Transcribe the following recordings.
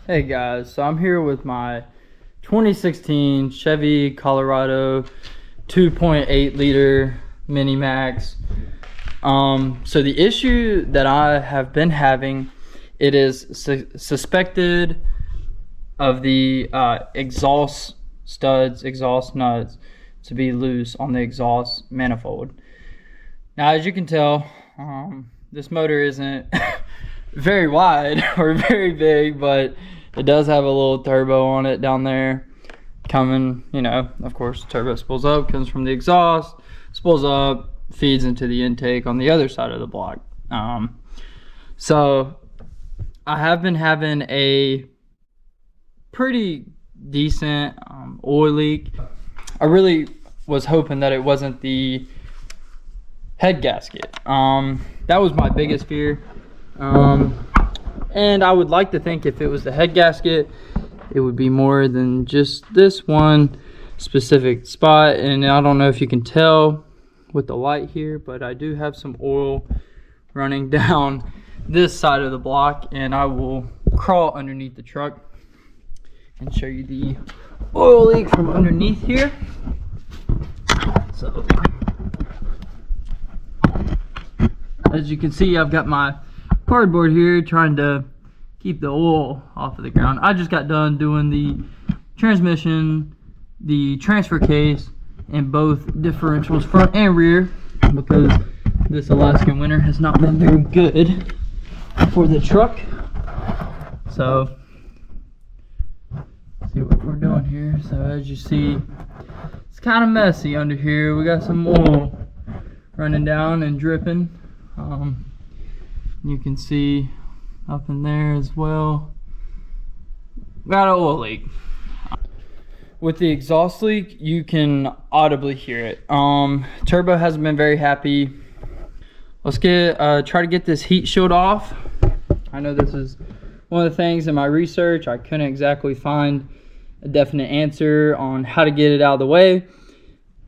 Hey guys, so I'm here with my 2016 Chevy Colorado 2.8 liter Mini Max. So the issue that I have been having, it is suspected of the exhaust studs, exhaust nuts to be loose on the exhaust manifold. Now, as you can tell, this motor isn't very wide or very big, but it does have a little turbo on it down there coming, you know, of course, turbo spools up, comes from the exhaust, spools up, feeds into the intake on the other side of the block. So I have been having a pretty decent oil leak. I really was hoping that it wasn't the head gasket. That was my biggest fear. And I would like to think if it was the head gasket, it would be more than just this one specific spot. And I don't know if you can tell with the light here, but I do have some oil running down this side of the block, and I will crawl underneath the truck and show you the oil leak from underneath here. So as you can see, I've got my cardboard here trying to keep the oil off of the ground. I just got done doing the transmission, the transfer case, and both differentials front and rear, because this Alaskan winter has not been very good for the truck. So let's see what we're doing here. So as you see, it's kind of messy under here. We got some oil running down and dripping. You can see up in there as well. Got an oil leak. With the exhaust leak, you can audibly hear it. Turbo hasn't been very happy. Let's try to get this heat shield off. I know this is one of the things in my research. I couldn't exactly find a definite answer on how to get it out of the way.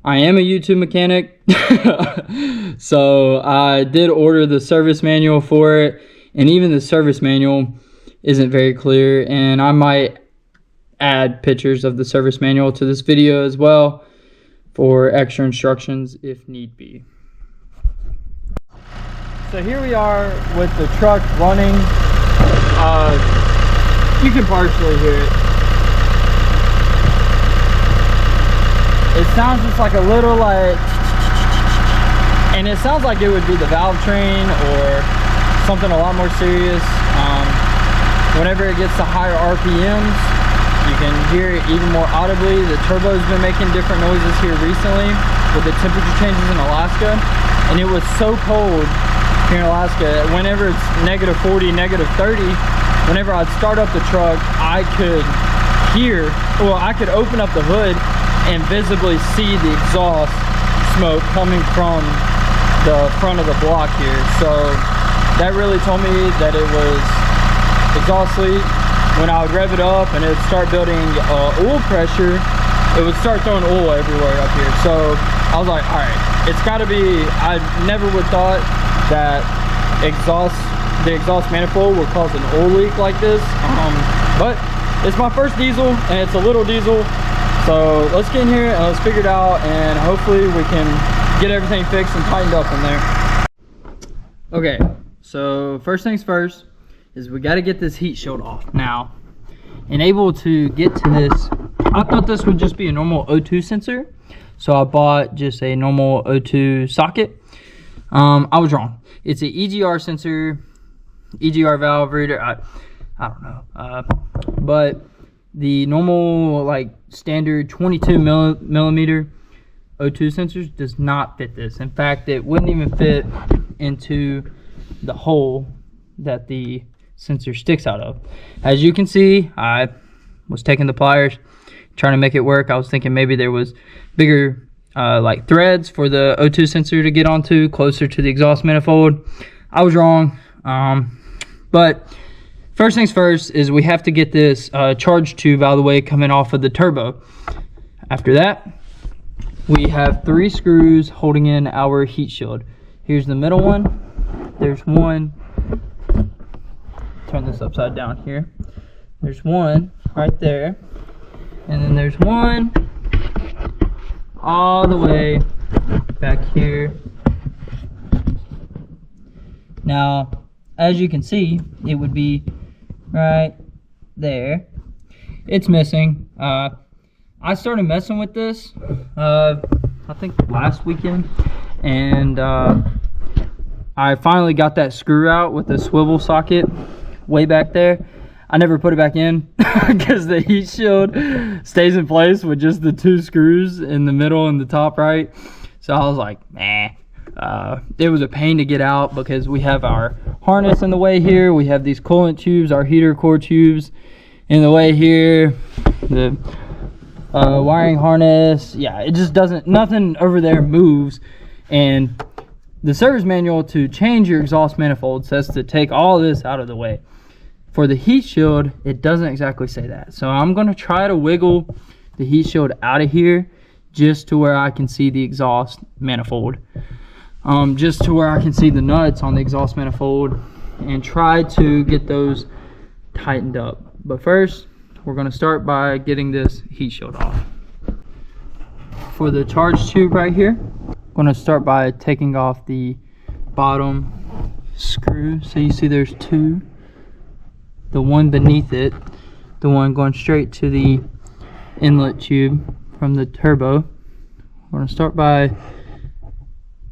I am a YouTube mechanic, so I did order the service manual for it, and even the service manual isn't very clear, and I might add pictures of the service manual to this video as well for extra instructions if need be. So here we are with the truck running. You can partially hear it. It sounds just like a little and it sounds like it would be the valve train or something a lot more serious. Whenever it gets to higher RPMs, you can hear it even more audibly. The turbo's been making different noises here recently with the temperature changes in Alaska, and it was so cold here in Alaska. Whenever it's -40, -30, whenever I'd start up the truck, I could open up the hood and visibly see the exhaust smoke coming from the front of the block here. So that really told me that it was exhaust leak. When I would rev it up and it would start building oil pressure, it would start throwing oil everywhere up here. So I was like, all right, it's got to be. I never would thought that the exhaust manifold would cause an oil leak like this. But it's my first diesel, and it's a little diesel. So let's get in here and let's figure it out, and hopefully we can get everything fixed and tightened up in there. Okay, so first things first is we got to get this heat shield off. Now, and able to get to this, I thought this would just be a normal O2 sensor, so I bought just a normal O2 socket. I was wrong. It's an EGR sensor, EGR valve reader. I don't know, but the normal, like, standard 22 millimeter O2 sensors does not fit this. In fact, it wouldn't even fit into the hole that the sensor sticks out of. As you can see, I was taking the pliers, trying to make it work. I was thinking maybe there was bigger like threads for the O2 sensor to get onto, closer to the exhaust manifold. I was wrong. But first things first is we have to get this charge tube out of the way coming off of the turbo. After that, we have 3 screws holding in our heat shield. Here's the middle one. There's one. Turn this upside down here. There's one right there, and then there's one all the way back here. Now, as you can see, it would be right there. It's missing. I started messing with this, I think last weekend, and I finally got that screw out with the swivel socket way back there. I never put it back in because the heat shield stays in place with just the 2 screws in the middle and the top right. So I was like, nah. It was a pain to get out because we have our harness in the way here. We have these coolant tubes, our heater core tubes in the way here. The wiring harness, yeah, it just doesn't, nothing over there moves. And the service manual to change your exhaust manifold says to take all this out of the way. For the heat shield, it doesn't exactly say that. So I'm going to try to wiggle the heat shield out of here just to where I can see the exhaust manifold. Just to where I can see the nuts on the exhaust manifold and try to get those tightened up. But first, we're going to start by getting this heat shield off. For the charge tube right here, I'm going to start by taking off the bottom screw. So you see there's 2. The one beneath it, the one going straight to the inlet tube from the turbo. We're going to start by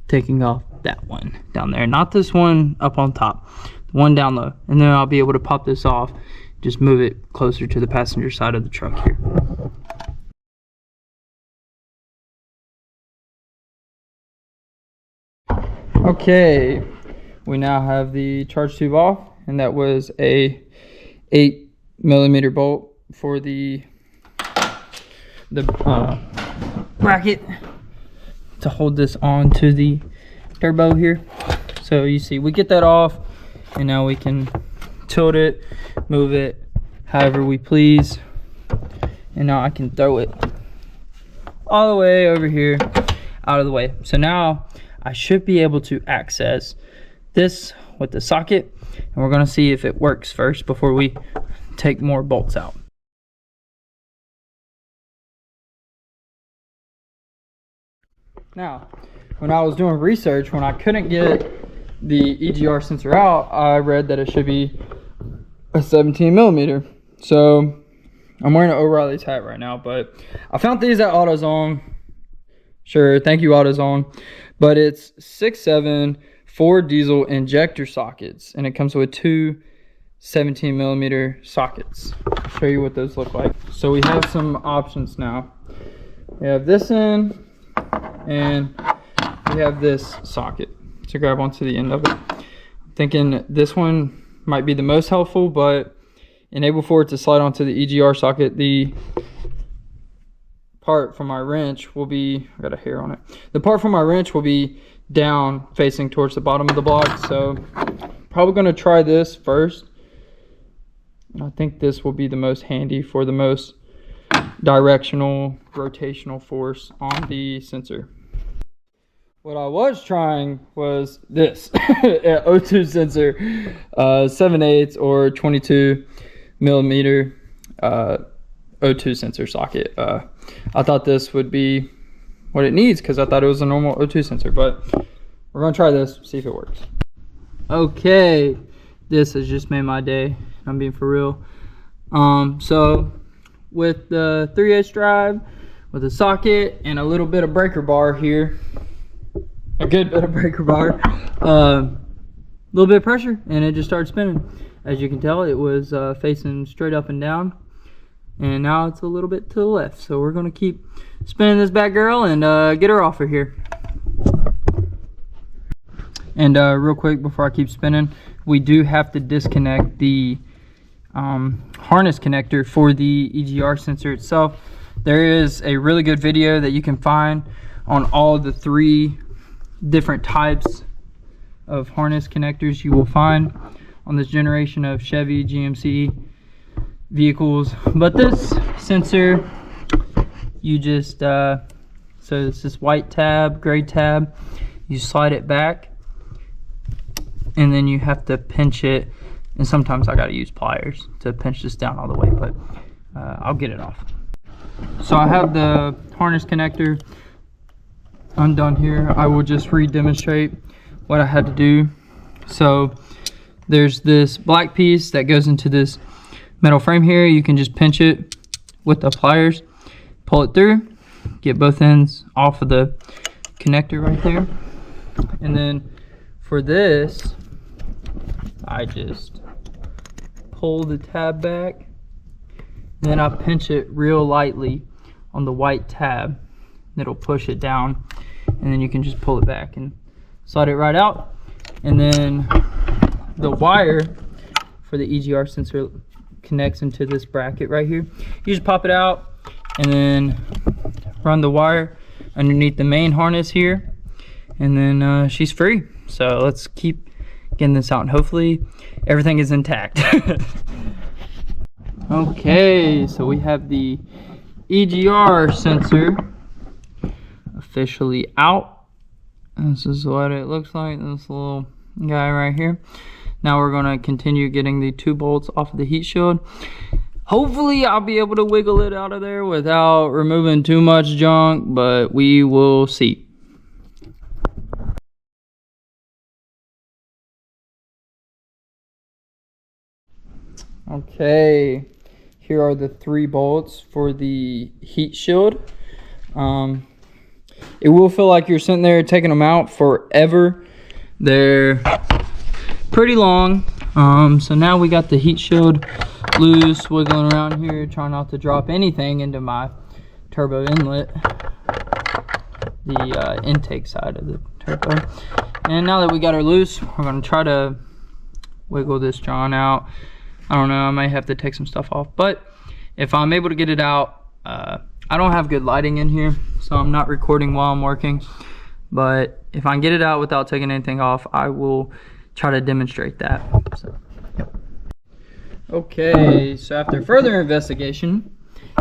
taking off that one down there, not this one up on top, the one down low, and then I'll be able to pop this off, just move it closer to the passenger side of the truck here. Okay, we now have the charge tube off, and that was a 8mm bolt for the bracket to hold this on to the turbo here. So you see, we get that off, and now we can tilt it, move it however we please, and now I can throw it all the way over here out of the way. So now I should be able to access this with the socket, and we're going to see if it works first before we take more bolts out. Now, when I was doing research, when I couldn't get the EGR sensor out, I read that it should be a 17mm. So I'm wearing an O'Reilly's hat right now, but I found these at AutoZone. Sure, thank you AutoZone. But it's 6.7 Ford diesel injector sockets, and it comes with 2 17mm sockets. I'll show you what those look like. So we have some options now. We have this end, and we have this socket to grab onto the end of it. I'm thinking this one might be the most helpful, but enable for it to slide onto the EGR socket. The part from my wrench will be, I got a hair on it. The part from my wrench will be down facing towards the bottom of the block. So probably going to try this first. I think this will be the most handy for the most directional rotational force on the sensor. What I was trying was this O2 sensor, 7/8 or 22mm O2 sensor socket. I thought this would be what it needs because I thought it was a normal O2 sensor, but we're gonna try this, see if it works. Okay, this has just made my day. I'm being for real. So with the 3/8 drive, with a socket and a little bit of breaker bar here, a good bit of breaker bar, a little bit of pressure, and it just started spinning. As you can tell, it was facing straight up and down, and now it's a little bit to the left. So we're gonna keep spinning this bad girl and get her off of here. And real quick before I keep spinning, we do have to disconnect the harness connector for the EGR sensor itself. There is a really good video that you can find on all the 3 different types of harness connectors you will find on this generation of Chevy GMC vehicles. But this sensor, you just so it's this white tab, gray tab, you slide it back, and then you have to pinch it And sometimes I gotta use pliers to pinch this down all the way, but I'll get it off. So I have the harness connector undone here. I will just re-demonstrate what I had to do. So there's this black piece that goes into this metal frame here. You can just pinch it with the pliers, pull it through, get both ends off of the connector right there. And then for this, I just pull the tab back, then I pinch it real lightly on the white tab. It'll push it down, and then you can just pull it back and slide it right out. And then the wire for the EGR sensor connects into this bracket right here. You just pop it out and then run the wire underneath the main harness here, and then she's free. So let's keep getting this out, and hopefully everything is intact. Okay, so we have the EGR sensor officially out. This is what it looks like, this little guy right here. Now we're going to continue getting the 2 bolts off of the heat shield. Hopefully I'll be able to wiggle it out of there without removing too much junk, but we will see. Okay, here are the 3 bolts for the heat shield. It will feel like you're sitting there taking them out forever. They're pretty long. So now we got the heat shield loose, wiggling around here, trying not to drop anything into my turbo inlet, the intake side of the turbo. And now that we got her loose, we're going to try to wiggle this John out. I don't know, I might have to take some stuff off, but if I'm able to get it out, I don't have good lighting in here, so I'm not recording while I'm working, but if I can get it out without taking anything off, I will try to demonstrate that. So, yep. Okay, so after further investigation,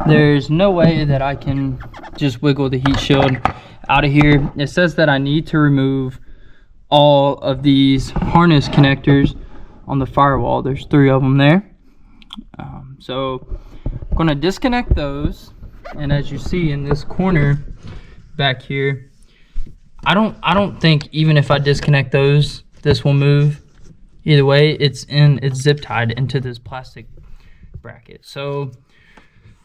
there's no way that I can just wiggle the heat shield out of here. It says that I need to remove all of these harness connectors on the firewall. There's 3 of them there. So I'm going to disconnect those, and as you see in this corner back here, I don't think even if I disconnect those, this will move. Either way, it's zip tied into this plastic bracket. So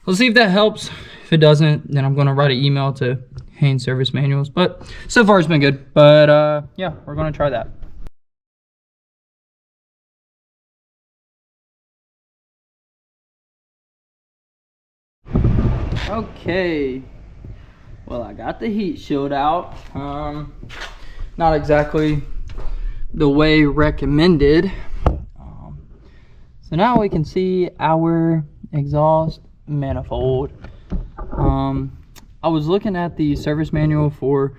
we'll see if that helps. If it doesn't, then I'm going to write an email to Haynes Service Manuals. But so far it's been good. But yeah, we're going to try that. Okay, well, I got the heat shield out. Not exactly the way recommended. So now we can see our exhaust manifold. I was looking at the service manual for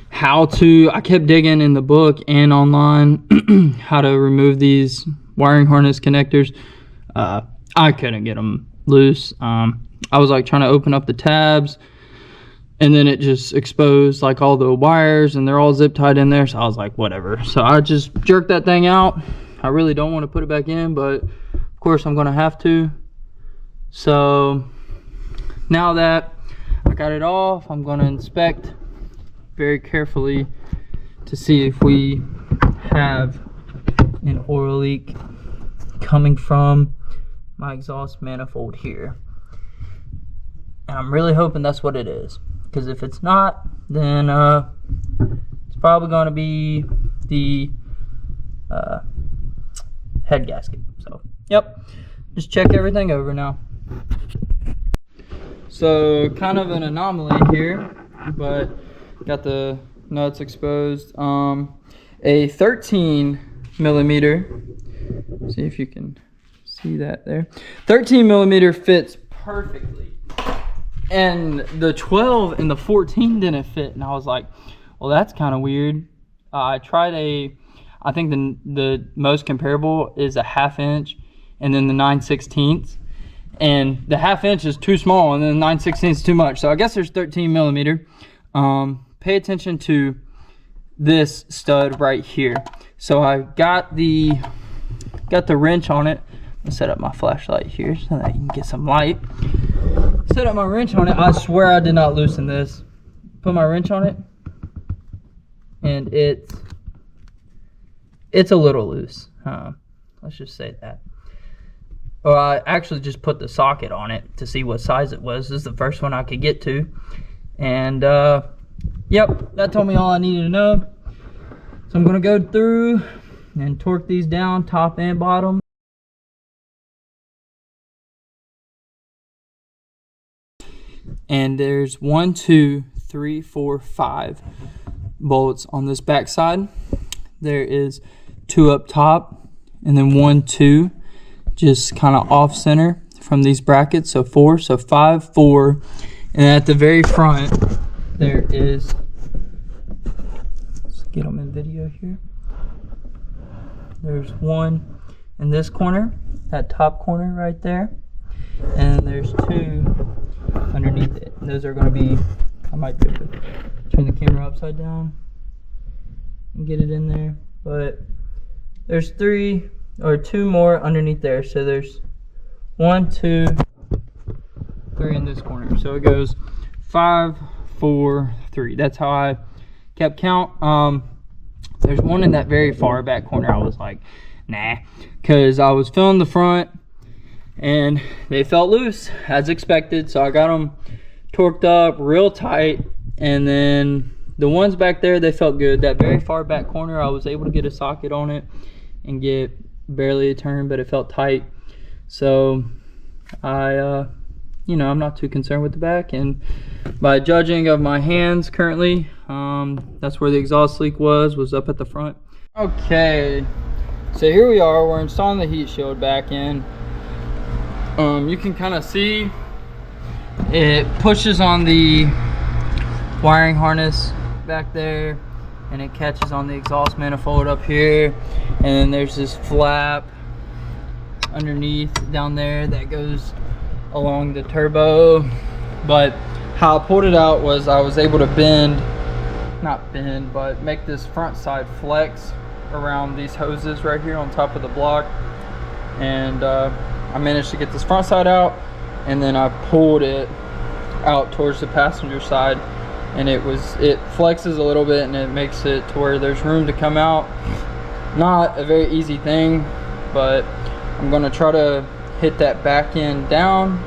how to, I kept digging in the book and online how to remove these wiring harness connectors. I couldn't get them loose. I was like trying to open up the tabs, and then it just exposed like all the wires, and they're all zip tied in there. So I was like, whatever. So I just jerked that thing out. I really don't want to put it back in, but of course I'm going to have to. So now that I got it off, I'm going to inspect very carefully to see if we have an oil leak coming from my exhaust manifold here. And I'm really hoping that's what it is, because if it's not, then it's probably going to be the head gasket. So yep, just check everything over now. So kind of an anomaly here, but got the nuts exposed. A 13 millimeter, see if you can see that there, 13 millimeter fits perfectly, and the 12 and the 14 didn't fit, and I was like, well, that's kind of weird. I tried I think the most comparable is a 1/2 inch, and then the 9/16, and the 1/2 inch is too small, and then the 9/16 is too much. So I guess there's 13 millimeter. Pay attention to this stud right here. So I got the got the wrench on it. I'll set up my flashlight here so that you can get some light. Set up my wrench on it. I swear I did not loosen this. Put my wrench on it, and it's a little loose. Let's just say that. Or I actually just put the socket on it to see what size it was. This is the first one I could get to. And yep, that told me all I needed to know. So I'm gonna go through and torque these down, top and bottom. And there's 1, 2, 3, 4, 5 bolts on this back side. There is 2 up top, and then 1, 2 just kind of off center from these brackets. So 4, so 5, 4, and at the very front there is, let's get them in video here. There's 1 in this corner, that top corner right there, and there's 2 underneath it. And those are going to be, I might be able to turn the camera upside down and get it in there, but there's 3 or 2 more underneath there. So there's 1, 2, 3 in this corner. So it goes 5, 4, 3. That's how I kept count. There's 1 in that very far back corner. I was like, nah, because I was filling the front and they felt loose as expected. So I got them torqued up real tight, and then the ones back there, they felt good. That very far back corner, I was able to get a socket on it and get barely a turn, but it felt tight. So I you know, I'm not too concerned with the back, and by judging of my hands currently, that's where the exhaust leak was up at the front. Okay, so here we are, we're installing the heat shield back in. You can kind of see it pushes on the wiring harness back there, and it catches on the exhaust manifold up here, and then there's this flap underneath down there that goes along the turbo. But how I pulled it out was I was able to but make this front side flex around these hoses right here on top of the block, and I managed to get this front side out, and then I pulled it out towards the passenger side, and it flexes a little bit, and it makes it to where there's room to come out. Not a very easy thing, but I'm going to try to hit that back end down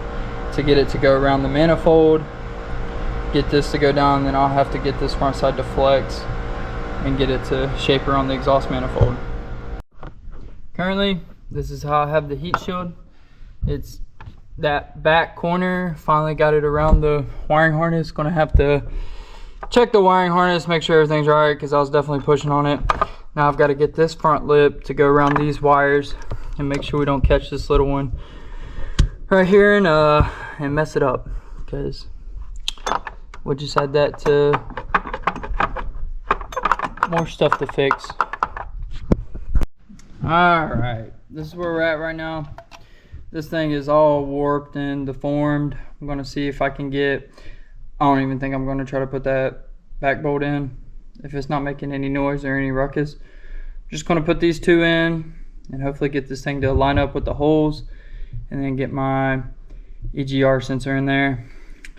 to get it to go around the manifold, get this to go down, and then I'll have to get this front side to flex and get it to shape around the exhaust manifold. Currently, this is how I have the heat shield. It's that back corner. Finally got it around the wiring harness. Gonna have to check the wiring harness, make sure everything's right, because I was definitely pushing on it. Now I've got to get this front lip to go around these wires and make sure we don't catch this little one right here and mess it up, because we'll just add that to more stuff to fix. All right, this is where we're at right now. This thing is all warped and deformed. I'm gonna see if I can get, I don't even think I'm gonna try to put that back bolt in if it's not making any noise or any ruckus. I'm just gonna put these 2 in and hopefully get this thing to line up with the holes, and then get my EGR sensor in there,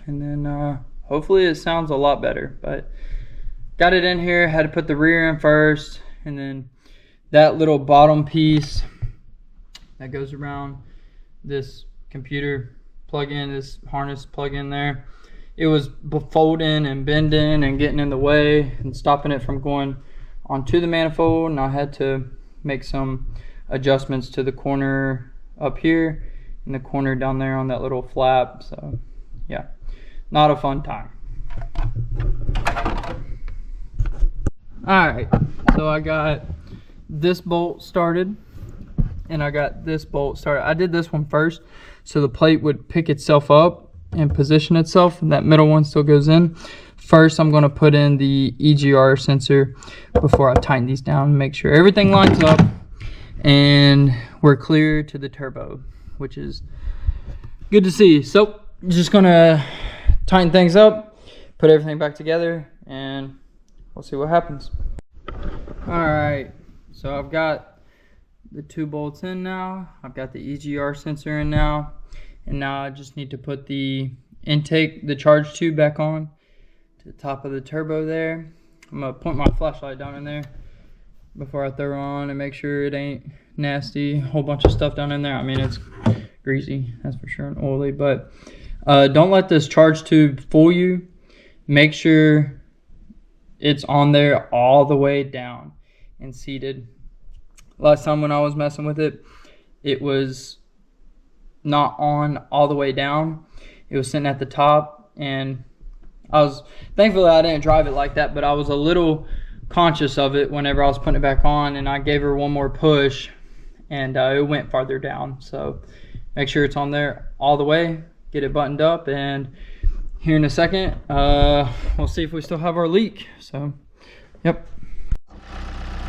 and then hopefully it sounds a lot better. But got it in here, had to put the rear in first, and then that little bottom piece that goes around this computer plug-in, this harness plug-in there, it was folding and bending and getting in the way and stopping it from going onto the manifold, and I had to make some adjustments to the corner up here and the corner down there on that little flap. So yeah, not a fun time. All right, so I got this bolt started and I got this bolt started. I did this one first so the plate would pick itself up and position itself, and that middle one still goes in. First, I'm going to put in the EGR sensor before I tighten these down and make sure everything lines up and we're clear to the turbo, which is good to see. So just going to tighten things up, put everything back together, and we'll see what happens. All right, so I've got the 2 bolts in now. I've got the EGR sensor in now, and now I just need to put the intake, the charge tube back on to the top of the turbo there. I'm gonna point my flashlight down in there before I throw it on and make sure it ain't nasty. Whole bunch of stuff down in there. I mean, it's greasy, that's for sure, and oily, but don't let this charge tube fool you. Make sure it's on there all the way down and seated. Last time when I was messing with it, it was not on all the way down. It was sitting at the top, and thankfully I didn't drive it like that, but I was a little conscious of it whenever I was putting it back on, and I gave her one more push and it went farther down. So make sure it's on there all the way, get it buttoned up, and here in a second we'll see if we still have our leak. So yep.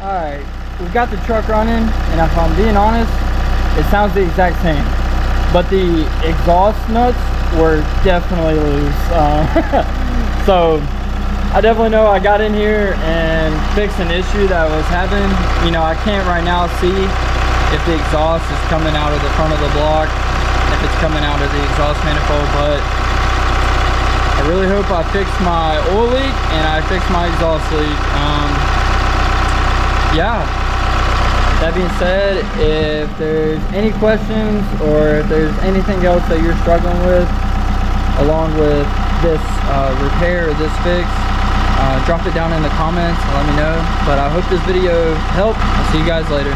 All right, we've got the truck running, and if I'm being honest, it sounds the exact same, but the exhaust nuts were definitely loose. So I definitely know I got in here and fixed an issue that I was having. You know, I can't right now see if the exhaust is coming out of the front of the block, if it's coming out of the exhaust manifold, but I really hope I fixed my oil leak and I fixed my exhaust leak. Yeah, that being said, if there's any questions or if there's anything else that you're struggling with along with this repair or this fix, drop it down in the comments and let me know. But I hope this video helped. I'll see you guys later.